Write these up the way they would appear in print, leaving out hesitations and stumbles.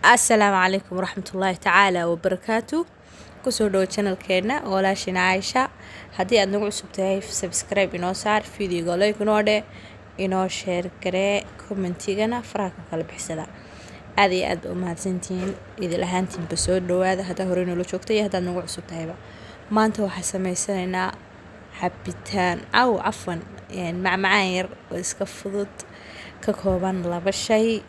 السلام عليكم ورحمة الله تعالى وبركاته. kusoo dhawo channelkeena walaashina Aisha. Haddii aad nagu cusub tahay subscribe inoo saar, video like inoo dhe, inoo share garee, commentigana faraha kala bixisada. Aad iyo aad u mahadsantihiin idil ahaantiinba soo dhawaada hadda hore inoo la joogtay haddaad nagu cusub tahayba. Maanta waxaan sameysanaynaa cabitaan cafwan macmacaan yar oo iska fudud ka kooban laba shay.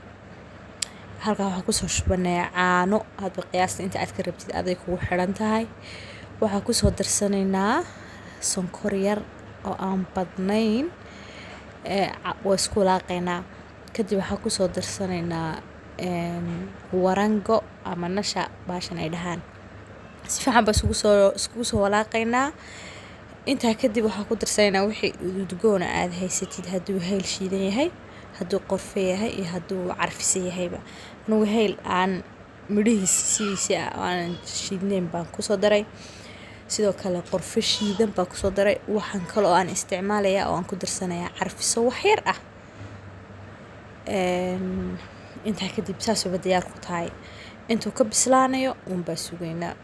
halka waxa ku soo shubanaya caano hadba qiyaasta inta aad ka rabtid aday kugu xiran tahay. waxa ku soo darsanaynaa sonkor yar oo aan badnayn oo isku laaqaynaa. kadib waxa ku soo darsanaynaa warango ama nasha baashan ay dhahaan. si fiican ba isku soo walaaqaynaa. inta kadib waxa ku darsanaynaa wixii udgoon aad haysatid, hadduu hayl shiidan yahay, hadduu qorfe yahay iyo hadduu carfis yahayba. anigu hayl aan midhihiisa aan shiidnayn baan ku soo daray. sidoo kale qorfe shiidan baan ku soo daray. waxaan kale oo aan isticmaalayaa oo aan ku darsanayaa carfiso wax yar ah. inta kadib saas oo diyaar ku tahay. intuu ka bislaanayo baa sugaynaa.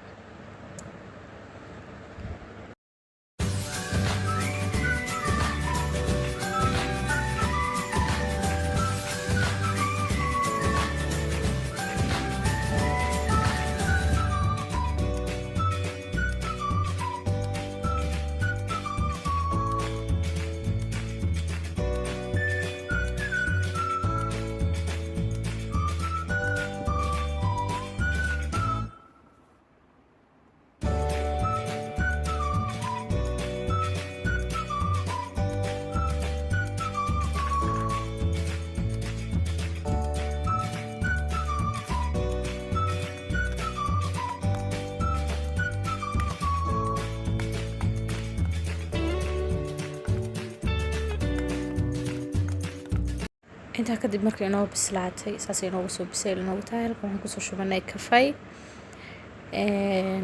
inta kadib markii inoo bislaatay saas inoogu soo bisayl inoogu tahay waxaan ku soo shubanay kafay.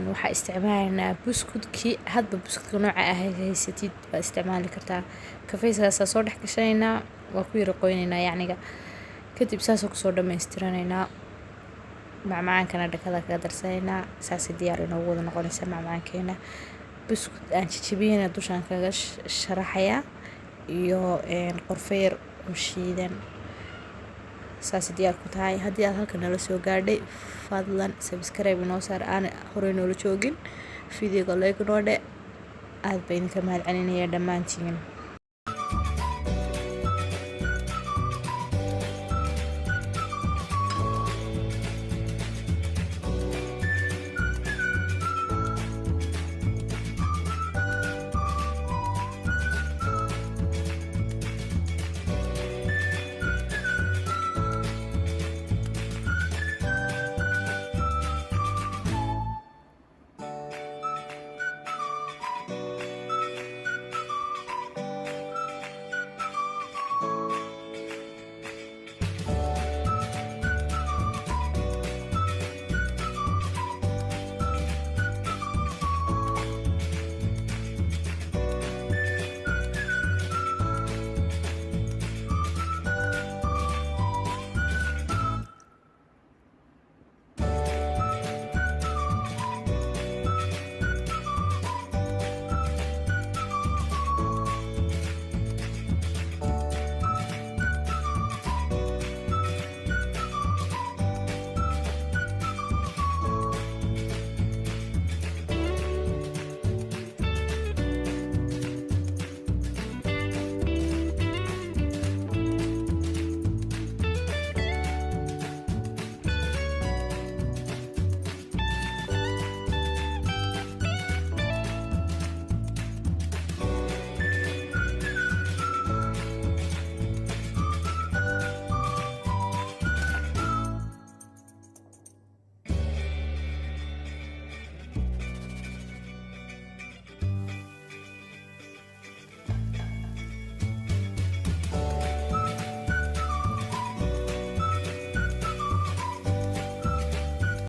waxa isticmaalnaa buskudkii hadba buskudka nooca ah haysatid ba isticmaali kartaa. kafaygaas soo dhex gashaynaa waa ku yar qoynaynaa yacniga. kadib saas ku soo dhameystiranaynaa. macmacaankana dhakada kaga darsanaynaa. saas diyaar inoogu wada noqonaysa macmacaankeena. buskud aan jajabiyana dushaan kaga sharaxaya iyo qorfeer oo shiidan. saas diyaar ku tahay. haddii aad halkan nala soo gaadhay fadlan subscribe inoo saar aan hore inoo la joogin, video like inoo dhe. aad baan idinka mahadcelinayaa dhammaantiin.